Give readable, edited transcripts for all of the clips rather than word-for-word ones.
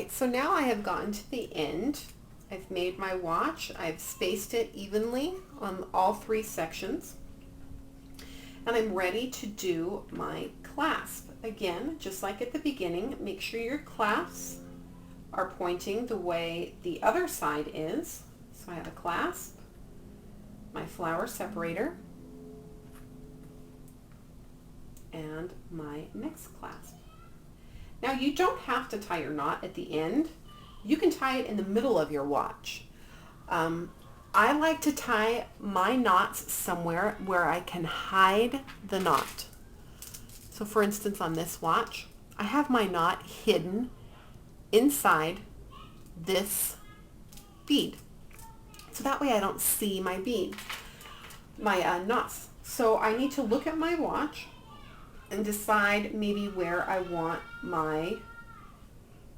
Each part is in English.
right, so now I have gotten to the end. I've made my watch. I've spaced it evenly on all 3 sections. And I'm ready to do my clasp. Again, just like at the beginning, make sure your clasps are pointing the way the other side is. So I have a clasp, my flower separator, and my next clasp. Now you don't have to tie your knot at the end. You can tie it in the middle of your watch. I like to tie my knots somewhere where I can hide the knot. So for instance, on this watch, I have my knot hidden inside this bead. So that way I don't see my bead, my knots. So I need to look at my watch and decide maybe where I want my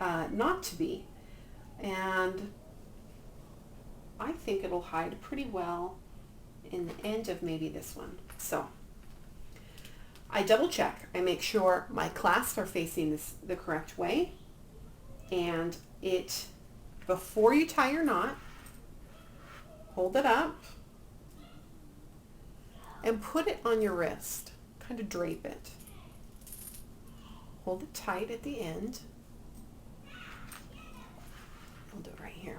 knot to be. And I think it'll hide pretty well in the end of maybe this one. So I double check. I make sure my clasps are facing the correct way. And before you tie your knot, hold it up and put it on your wrist. Kind of drape it. Hold it tight at the end. I'll do it right here.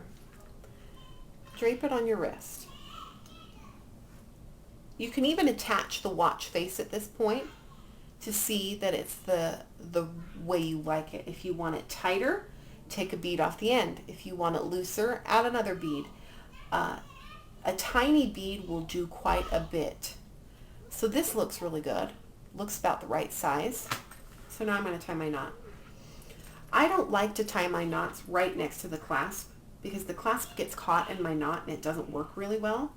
Drape it on your wrist. You can even attach the watch face at this point to see that it's the way you like it. If you want it tighter, take a bead off the end. If you want it looser, add another bead. A tiny bead will do quite a bit. So this looks really good. Looks about the right size. So now I'm going to tie my knot. I don't like to tie my knots right next to the clasp because the clasp gets caught in my knot and it doesn't work really well.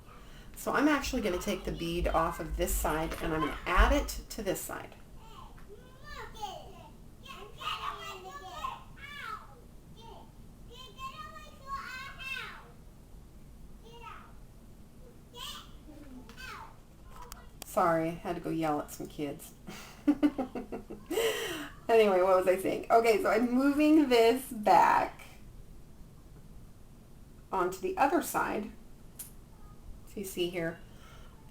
So I'm actually going to take the bead off of this side and I'm going to add it to this side. Sorry, I had to go yell at some kids. Anyway, what was I saying? Okay, so I'm moving this back onto the other side. So you see here,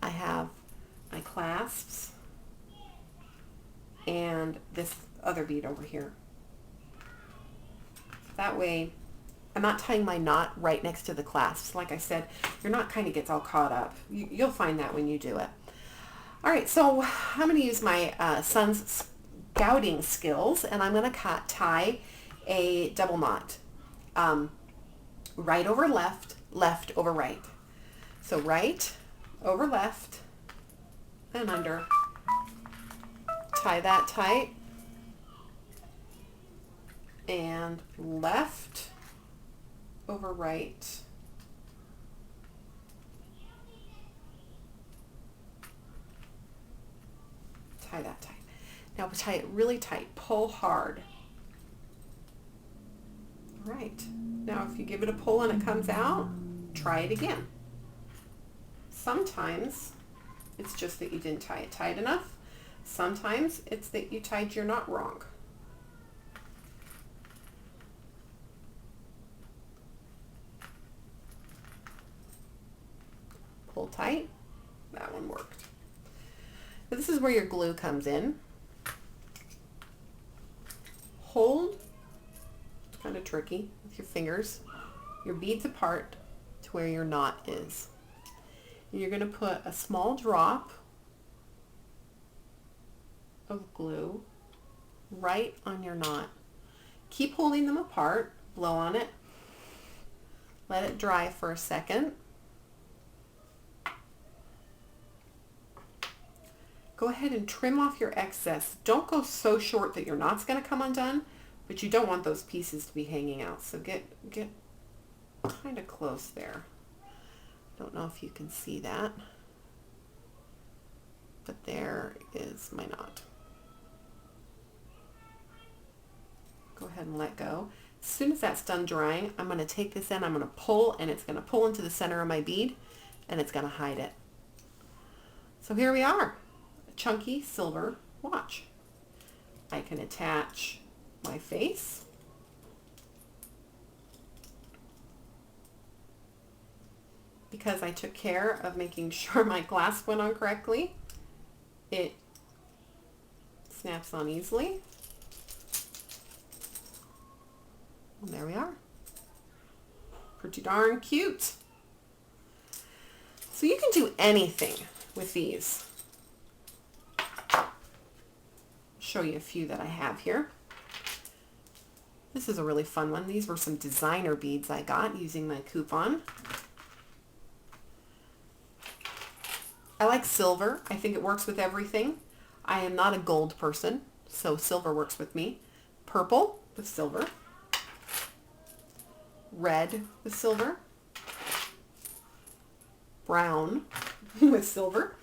I have my clasps and this other bead over here. That way, I'm not tying my knot right next to the clasps. Like I said, your knot kind of gets all caught up. You'll find that when you do it. All right, so I'm going to use my son's scouting skills, and I'm going to tie a double knot. Right over left, left over right. So right over left and under. Tie that tight. And left over right. Tie that tight. Now tie it really tight. Pull hard. All right. Now if you give it a pull and it comes out, try it again. Sometimes it's just that you didn't tie it tight enough. Sometimes it's that you tied your knot wrong. Pull tight. That one worked. But this is where your glue comes in. Hold, it's kind of tricky, with your fingers, your beads apart to where your knot is. And you're going to put a small drop of glue right on your knot. Keep holding them apart, blow on it, let it dry for a second. Go ahead and trim off your excess. Don't go so short that your knot's going to come undone, but you don't want those pieces to be hanging out. So get kind of close there. Don't know if you can see that, but there is my knot. Go ahead and let go. As soon as that's done drying, I'm going to take this in, I'm going to pull, and it's going to pull into the center of my bead, and it's going to hide it. So here we are. Chunky silver watch. I can attach my face because I took care of making sure my clasp went on correctly. It snaps on easily. And there we are. Pretty darn cute. So you can do anything with these. Show you a few that I have here. This is a really fun one. These were some designer beads I got using my coupon. I like silver. I think it works with everything. I am not a gold person, so silver works with me. Purple with silver. Red with silver. Brown with silver.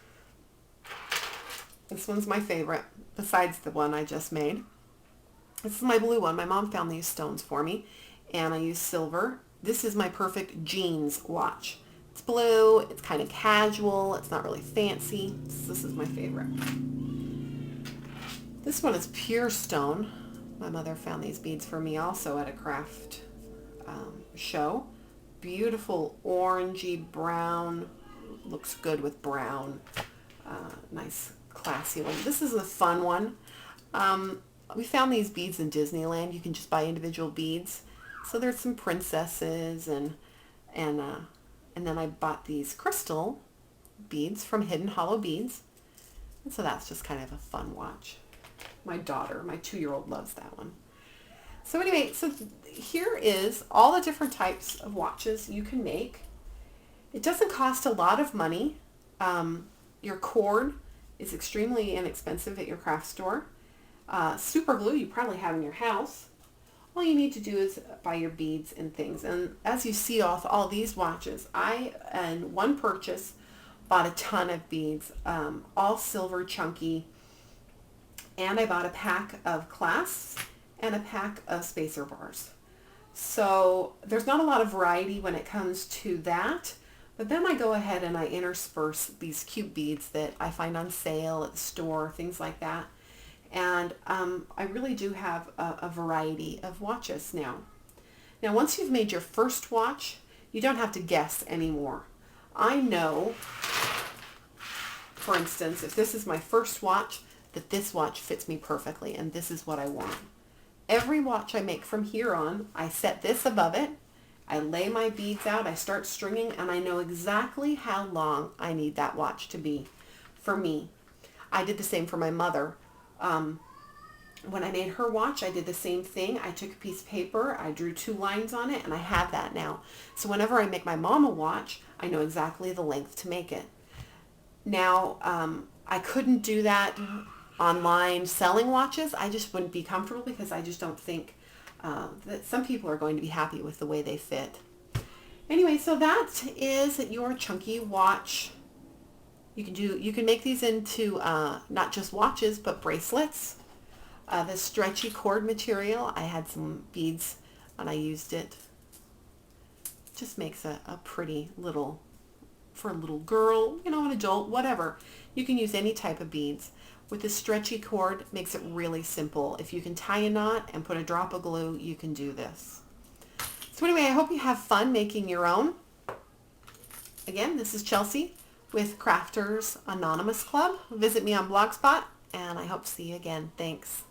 This one's my favorite, besides the one I just made. This is my blue one. My mom found these stones for me, and I used silver. This is my perfect jeans watch. It's blue, it's kind of casual, it's not really fancy. This is my favorite. This one is pure stone. My mother found these beads for me also at a craft show. Beautiful orangey brown. Looks good with brown. Nice classy one. This is a fun one. We found these beads in Disneyland. You can just buy individual beads. So there's some princesses and then I bought these crystal beads from Hidden Hollow Beads. And so that's just kind of a fun watch. My daughter, my 2-year-old, loves that one. So anyway, so here is all the different types of watches you can make. It doesn't cost a lot of money. Your cord is extremely inexpensive at your craft store. Super glue you probably have in your house. All you need to do is buy your beads and things. And as you see off all these watches, I, in one purchase, bought a ton of beads, all silver chunky. And I bought a pack of clasps and a pack of spacer bars. So there's not a lot of variety when it comes to that. But then I go ahead and I intersperse these cute beads that I find on sale at the store, things like that. And I really do have a variety of watches now. Now, once you've made your first watch, you don't have to guess anymore. I know, for instance, if this is my first watch, that this watch fits me perfectly, and this is what I want. Every watch I make from here on, I set this above it, I lay my beads out, I start stringing, and I know exactly how long I need that watch to be for me. I did the same for my mother. When I made her watch, I did the same thing. I took a piece of paper, I drew 2 lines on it, and I have that now. So whenever I make my mom a watch, I know exactly the length to make it. Now, I couldn't do that online selling watches. I just wouldn't be comfortable because I just don't think that some people are going to be happy with the way they fit. Anyway, so that is your chunky watch. You can make these into not just watches but bracelets. The stretchy cord material, I had some beads and I used it. Just makes a pretty little, for a little girl, you know, an adult, whatever. You can use any type of beads. With the stretchy cord, makes it really simple. If you can tie a knot and put a drop of glue, you can do this. So anyway, I hope you have fun making your own. Again, this is Chelsea with Crafters Anonymous Club. Visit me on Blogspot, and I hope to see you again. Thanks.